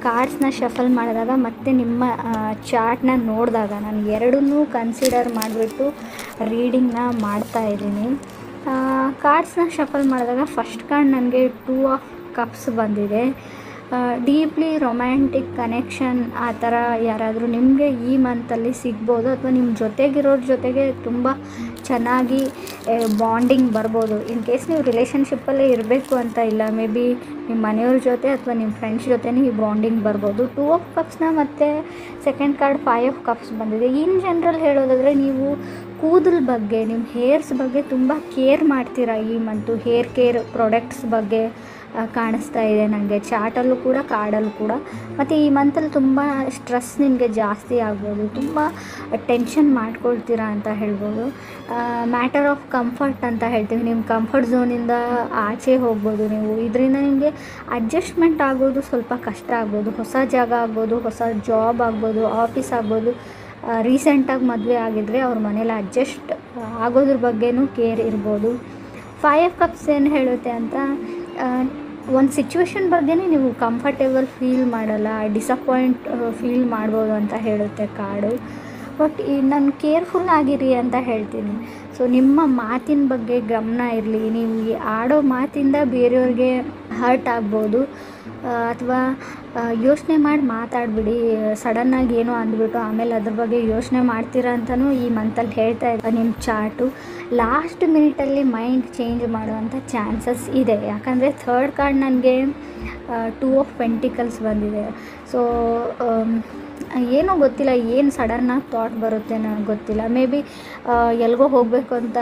ಕಾರ್ಡ್ಸ್ನ shuffle ಮಾಡಿದಾಗ ಮತ್ತು ನಿಮ್ಮ ಚಾರ್ಟ್ನ ನೋಡಿದಾಗ ನಾನು ಎರಡನ್ನೂ ಕನ್ಸಿಡರ್ ಮಾಡಿಬಿಟ್ಟು ರೀಡಿಂಗ್ನ ಮಾಡ್ತಾಯಿದ್ದೀನಿ. ಕಾರ್ಡ್ಸ್ನ ಶಫಲ್ ಮಾಡಿದಾಗ ಫಸ್ಟ್ ಕಾರ್ಡ್ ನನಗೆ 2 ಆಫ್ ಕಪ್ಸ್ ಬಂದಿದೆ. ಡೀಪ್ಲಿ ರೊಮ್ಯಾಂಟಿಕ್ ಕನೆಕ್ಷನ್ ಆ ಥರ ಯಾರಾದರೂ ನಿಮಗೆ ಈ ಮಂತಲ್ಲಿ ಸಿಗ್ಬೋದು, ಅಥವಾ ನಿಮ್ಮ ಜೊತೆಗಿರೋರ ಜೊತೆಗೆ ತುಂಬ ಚೆನ್ನಾಗಿ ಬಾಂಡಿಂಗ್ ಬರ್ಬೋದು. ಇನ್ ಕೇಸ್ ನೀವು ರಿಲೇಷನ್ಶಿಪ್ಪಲ್ಲೇ ಇರಬೇಕು ಅಂತ ಇಲ್ಲ, ಮೇ ಬಿ ನಿಮ್ಮ ಮನೆಯವ್ರ ಜೊತೆ ಅಥವಾ ನಿಮ್ಮ ಫ್ರೆಂಡ್ಸ್ ಜೊತೆನೇ ಈ ಬಾಂಡಿಂಗ್ ಬರ್ಬೋದು. 2 ಆಫ್ ಕಪ್ಸ್ನ ಮತ್ತು ಸೆಕೆಂಡ್ ಕಾರ್ಡ್ 5 ಆಫ್ ಕಪ್ಸ್ ಬಂದಿದೆ. ಇನ್ ಜನರಲ್ ಹೇಳೋದಾದರೆ ನೀವು ಕೂದಲ ಬಗ್ಗೆ, ನಿಮ್ಮ ಹೇರ್ಸ್ ಬಗ್ಗೆ ತುಂಬ ಕೇರ್ ಮಾಡ್ತೀರಾ ಈ ಮಂತು. ಹೇರ್ ಕೇರ್ ಪ್ರಾಡಕ್ಟ್ಸ್ ಬಗ್ಗೆ ಕಾಣಿಸ್ತಾ ಇದೆ ನನಗೆ ಚಾರ್ಟಲ್ಲೂ ಕೂಡ, ಕಾರ್ಡಲ್ಲೂ ಕೂಡ. ಮತ್ತು ಈ ಮಂತಲ್ಲಿ ತುಂಬ ಸ್ಟ್ರೆಸ್ ನಿಮಗೆ ಜಾಸ್ತಿ ಆಗ್ಬೋದು, ತುಂಬ ಟೆನ್ಷನ್ ಮಾಡ್ಕೊಳ್ತೀರಾ ಅಂತ ಹೇಳ್ಬೋದು. ಮ್ಯಾಟರ್ ಆಫ್ ಕಂಫರ್ಟ್ ಅಂತ ಹೇಳ್ತೀವಿ, ನಿಮ್ಮ ಕಂಫರ್ಟ್ ಝೋನಿಂದ ಆಚೆ ಹೋಗ್ಬೋದು ನೀವು. ಇದರಿಂದ ನಿಮಗೆ ಅಡ್ಜಸ್ಟ್ಮೆಂಟ್ ಆಗೋದು ಸ್ವಲ್ಪ ಕಷ್ಟ ಆಗ್ಬೋದು. ಹೊಸ ಜಾಗ ಆಗ್ಬೋದು, ಹೊಸ ಜಾಬ್ ಆಗ್ಬೋದು, ಆಫೀಸ್ ಆಗ್ಬೋದು. ರೀಸೆಂಟಾಗಿ ಮದುವೆ ಆಗಿದ್ದರೆ ಅವ್ರ ಮನೇಲಿ ಅಡ್ಜಸ್ಟ್ ಆಗೋದ್ರ ಬಗ್ಗೆನೂ ಕೇರ್ ಇರ್ಬೋದು. 5 ಆಫ್ ಕಪ್ಸ್ ಏನು ಹೇಳುತ್ತೆ ಅಂತ, ಒಂದು ಸಿಚುವೇಶನ್ ಬಗ್ಗೆನೇ ನೀವು ಕಂಫರ್ಟೇಬಲ್ ಫೀಲ್ ಮಾಡಲ್ಲ, ಡಿಸಪಾಯಿಂಟ್ ಫೀಲ್ ಮಾಡ್ಬೋದು ಅಂತ ಹೇಳುತ್ತೆ ಕಾರ್ಡು. ಬಟ್ ನಾನು ಕೇರ್ಫುಲ್ ಆಗಿರಿ ಅಂತ ಹೇಳ್ತೀನಿ. ಸೊ ನಿಮ್ಮ ಮಾತಿನ ಬಗ್ಗೆ ಗಮನ ಇರಲಿ. ನೀವು ಆಡೋ ಮಾತಿಂದ ಬೇರೆಯವ್ರಿಗೆ ಹರ್ಟ್ ಆಗ್ಬೋದು, ಅಥವಾ ಯೋಚನೆ ಮಾಡಿ ಮಾತಾಡಿಬಿಡಿ. ಸಡನ್ನಾಗಿ ಏನೋ ಅಂದ್ಬಿಟ್ಟು ಆಮೇಲೆ ಅದ್ರ ಬಗ್ಗೆ ಯೋಚನೆ ಮಾಡ್ತೀರಾ ಅಂತಲೂ ಈ ಮಂತಲ್ಲಿ ಹೇಳ್ತಾ ಇದ್ದೆ. ನಿಮ್ಮ ಚಾರ್ಟು ಲಾಸ್ಟ್ ಮಿನಿಟಲ್ಲಿ ಮೈಂಡ್ ಚೇಂಜ್ ಮಾಡುವಂಥ ಚಾನ್ಸಸ್ ಇದೆ. ಯಾಕಂದರೆ ಥರ್ಡ್ ಕಾರ್ಡ್ ನನಗೆ 2 ಆಫ್ ಪೆಂಟಿಕಲ್ಸ್ ಬಂದಿದೆ. ಸೊ ಏನೋ ಗೊತ್ತಿಲ್ಲ, ಏನು ಸಡನ್ನಾಗಿ ಥಾಟ್ ಬರುತ್ತೆ ನನಗೆ ಗೊತ್ತಿಲ್ಲ. ಮೇ ಬಿ ಎಲ್ಲಿಗೋ ಹೋಗಬೇಕು ಅಂತ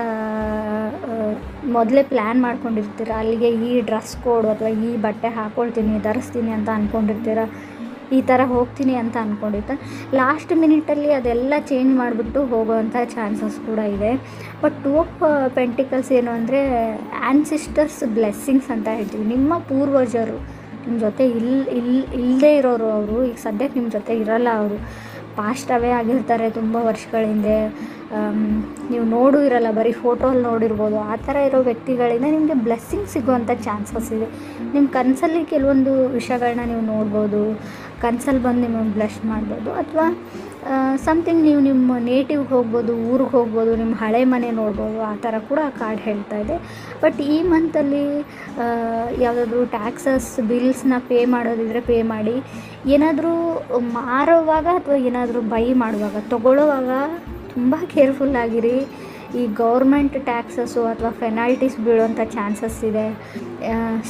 ಮೊದಲೇ ಪ್ಲ್ಯಾನ್ ಮಾಡ್ಕೊಂಡಿರ್ತೀರ. ಅಲ್ಲಿಗೆ ಈ ಡ್ರೆಸ್ ಕೋಡು ಅಥವಾ ಈ ಬಟ್ಟೆ ಹಾಕ್ಕೊಳ್ತೀನಿ, ಧರಿಸ್ತೀನಿ ಅಂತ ಅಂದ್ಕೊಂಡಿರ್ತೀರ. ಈ ಥರ ಹೋಗ್ತೀನಿ ಅಂತ ಅಂದ್ಕೊಂಡಿರ್ತಾರೆ. ಲಾಸ್ಟ್ ಮಿನಿಟಲ್ಲಿ ಅದೆಲ್ಲ ಚೇಂಜ್ ಮಾಡಿಬಿಟ್ಟು ಹೋಗೋವಂಥ ಚಾನ್ಸಸ್ ಕೂಡ ಇದೆ. ಬಟ್ 2 ಆಫ್ ಪೆಂಟಿಕಲ್ಸ್ ಏನು ಅಂದರೆ ಆ್ಯನ್ಸಿಸ್ಟರ್ಸ್ ಬ್ಲೆಸ್ಸಿಂಗ್ಸ್ ಅಂತ ಹೇಳ್ತೀವಿ. ನಿಮ್ಮ ಪೂರ್ವಜರು ನಿಮ್ಮ ಜೊತೆ ಇಲ್ಲದೇ ಇರೋರು, ಅವರು ಈಗ ಸದ್ಯಕ್ಕೆ ನಿಮ್ಮ ಜೊತೆ ಇರೋಲ್ಲ, ಅವರು ಪಾಸ್ಟ್ ಅವೇ ಆಗಿರ್ತಾರೆ ತುಂಬ ವರ್ಷಗಳ ಹಿಂದೆ. ನೀವು ನೋಡೂ ಇರಲ್ಲ, ಬರೀ ಫೋಟೋಲ್ಲಿ ನೋಡಿರ್ಬೋದು. ಆ ಥರ ಇರೋ ವ್ಯಕ್ತಿಗಳಿಂದ ನಿಮಗೆ ಬ್ಲೆಸ್ಸಿಂಗ್ ಸಿಗುವಂಥ ಚಾನ್ಸಸ್ ಇದೆ. ನಿಮ್ಮ ಕನಸಲ್ಲಿ ಕೆಲವೊಂದು ವಿಷಯಗಳನ್ನ ನೀವು ನೋಡ್ಬೋದು, ಕನಸಲ್ಲಿ ಬಂದು ನಿಮಗೆ ಬ್ಲೆಸ್ ಮಾಡ್ಬೋದು. ಅಥವಾ ಸಮಥಿಂಗ್ ನೀವು ನಿಮ್ಮ ನೇಟಿವ್ಗೆ ಹೋಗ್ಬೋದು, ಊರಿಗೆ ಹೋಗ್ಬೋದು, ನಿಮ್ಮ ಹಳೆ ಮನೆ ನೋಡ್ಬೋದು. ಆ ಥರ ಕೂಡ ಕಾರ್ಡ್ ಹೇಳ್ತಾ ಇದೆ. ಬಟ್ ಈ ಮಂತಲ್ಲಿ ಯಾವುದಾದ್ರೂ ಟ್ಯಾಕ್ಸಸ್ ಬಿಲ್ಸ್ನ ಪೇ ಮಾಡೋದಿದ್ರೆ ಪೇ ಮಾಡಿ. ಏನಾದರೂ ಮಾರೋವಾಗ ಅಥವಾ ಏನಾದರೂ ಬೈ ಮಾಡುವಾಗ, ತೊಗೊಳ್ಳೋವಾಗ ತುಂಬ ಕೇರ್ಫುಲ್ಲಾಗಿರಿ. ಈ ಗೌರ್ಮೆಂಟ್ ಟ್ಯಾಕ್ಸಸ್ಸು ಅಥವಾ ಪೆನಾಲ್ಟೀಸ್ ಬೀಳುವಂಥ ಚಾನ್ಸಸ್ ಇದೆ.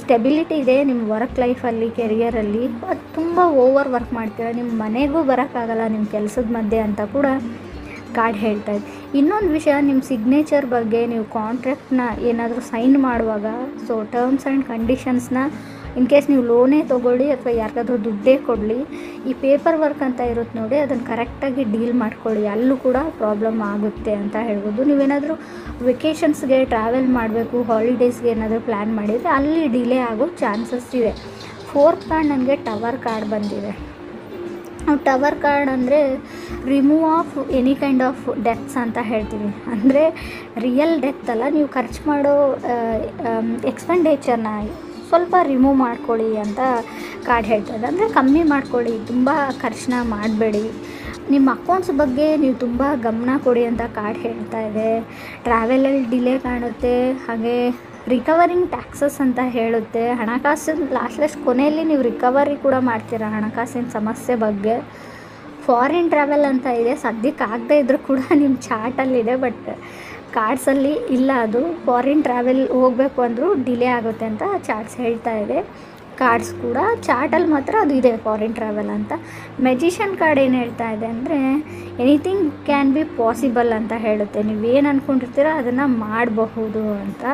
ಸ್ಟೆಬಿಲಿಟಿ ಇದೆ ನಿಮ್ಮ ವರ್ಕ್ ಲೈಫಲ್ಲಿ, ಕೆರಿಯರಲ್ಲಿ. ಅದು ತುಂಬ ಓವರ್ ವರ್ಕ್ ಮಾಡ್ತೀರ, ನಿಮ್ಮ ಮನೆಗೂ ಬರೋಕ್ಕಾಗಲ್ಲ ನಿಮ್ಮ ಕೆಲಸದ ಮಧ್ಯೆ ಅಂತ ಕೂಡ ಕಾರ್ಡ್ ಹೇಳ್ತಾ ಇದೆ. ಇನ್ನೊಂದು ವಿಷಯ, ನಿಮ್ಮ ಸಿಗ್ನೇಚರ್ ಬಗ್ಗೆ, ನೀವು ಕಾಂಟ್ರಾಕ್ಟ್ನ ಏನಾದರೂ ಸೈನ್ ಮಾಡುವಾಗ, ಸೊ ಟರ್ಮ್ಸ್ ಆ್ಯಂಡ್ ಕಂಡೀಷನ್ಸ್ನ ಇನ್ ಕೇಸ್ ನೀವು ಲೋನೇ ತೊಗೊಳ್ಳಿ ಅಥವಾ ಯಾರಿಗಾದ್ರೂ ದುಡ್ಡೇ ಕೊಡಲಿ, ಈ ಪೇಪರ್ ವರ್ಕ್ ಅಂತ ಇರುತ್ತೆ ನೋಡಿ, ಅದನ್ನು ಕರೆಕ್ಟಾಗಿ ಡೀಲ್ ಮಾಡ್ಕೊಳ್ಳಿ. ಅಲ್ಲೂ ಕೂಡ ಪ್ರಾಬ್ಲಮ್ ಆಗುತ್ತೆ ಅಂತ ಹೇಳ್ಬೋದು. ನೀವೇನಾದರೂ ವೆಕೇಷನ್ಸ್ಗೆ ಟ್ರಾವೆಲ್ ಮಾಡಬೇಕು, ಹಾಲಿಡೇಸ್ಗೆ ಏನಾದರೂ ಪ್ಲ್ಯಾನ್ ಮಾಡಿದರೆ ಅಲ್ಲಿ ಡಿಲೇ ಆಗೋ ಚಾನ್ಸಸ್ ಇದೆ. 4th ಕಾರ್ಡ್ ನನಗೆ ಟವರ್ ಕಾರ್ಡ್ ಬಂದಿದೆ. ಟವರ್ ಕಾರ್ಡ್ ಅಂದರೆ remove of any kind of deaths ಅಂತ ಹೇಳ್ತೀವಿ. ಅಂದರೆ ರಿಯಲ್ ಡೆತ್ ಅಲ್ಲ, ನೀವು ಖರ್ಚು ಮಾಡೋ ಎಕ್ಸ್ಪೆಂಡಿಚರ್ನ ಸ್ವಲ್ಪ ರಿಮೂವ್ ಮಾಡ್ಕೊಳ್ಳಿ ಅಂತ ಕಾರ್ಡ್ ಹೇಳ್ತಾಯಿದೆ. ಅಂದರೆ ಕಮ್ಮಿ ಮಾಡ್ಕೊಳ್ಳಿ, ತುಂಬ ಖರ್ಚನ್ನ ಮಾಡಬೇಡಿ. ನಿಮ್ಮ ಅಕೌಂಟ್ಸ್ ಬಗ್ಗೆ ನೀವು ತುಂಬ ಗಮನ ಕೊಡಿ ಅಂತ ಕಾರ್ಡ್ ಹೇಳ್ತಾ ಇದೆ. ಟ್ರಾವೆಲಲ್ಲಿ ಡಿಲೇ ಕಾಣುತ್ತೆ, ಹಾಗೆ ರಿಕವರಿಂಗ್ ಟ್ಯಾಕ್ಸಸ್ ಅಂತ ಹೇಳುತ್ತೆ. ಹಣಕಾಸಿನ ಲಾಸ್ಟ್ ಕೊನೆಯಲ್ಲಿ ನೀವು ರಿಕವರಿ ಕೂಡ ಮಾಡ್ತೀರಾ ಹಣಕಾಸಿನ ಸಮಸ್ಯೆ ಬಗ್ಗೆ. ಫಾರಿನ್ ಟ್ರಾವೆಲ್ ಅಂತ ಇದೆ, ಸದ್ಯಕ್ಕೆ ಆಗದೇ ಇದ್ರೂ ಕೂಡ ನಿಮ್ಮ ಚಾರ್ಟಲ್ಲಿದೆ, ಬಟ್ ಕಾರ್ಡ್ಸಲ್ಲಿ ಇಲ್ಲ. ಅದು ಫಾರಿನ್ ಟ್ರಾವೆಲ್ ಹೋಗಬೇಕು ಅಂದರೂ ಡಿಲೇ ಆಗುತ್ತೆ ಅಂತ ಚಾರ್ಟ್ಸ್ ಹೇಳ್ತಾ ಇದೆ. ಕಾರ್ಡ್ಸ್ ಕೂಡ ಚಾರ್ಟಲ್ಲಿ ಮಾತ್ರ ಅದು ಇದೆ, ಫಾರಿನ್ ಟ್ರಾವೆಲ್ ಅಂತ. ಮೆಜಿಷಿಯನ್ ಕಾರ್ಡ್ ಏನು ಹೇಳ್ತಾ ಇದೆ ಅಂದರೆ ಎನಿಥಿಂಗ್ ಕ್ಯಾನ್ ಬಿ ಪಾಸಿಬಲ್ ಅಂತ ಹೇಳುತ್ತೆ. ನೀವೇನು ಅಂದ್ಕೊಂಡಿರ್ತೀರ ಅದನ್ನು ಮಾಡಬಹುದು ಅಂತ.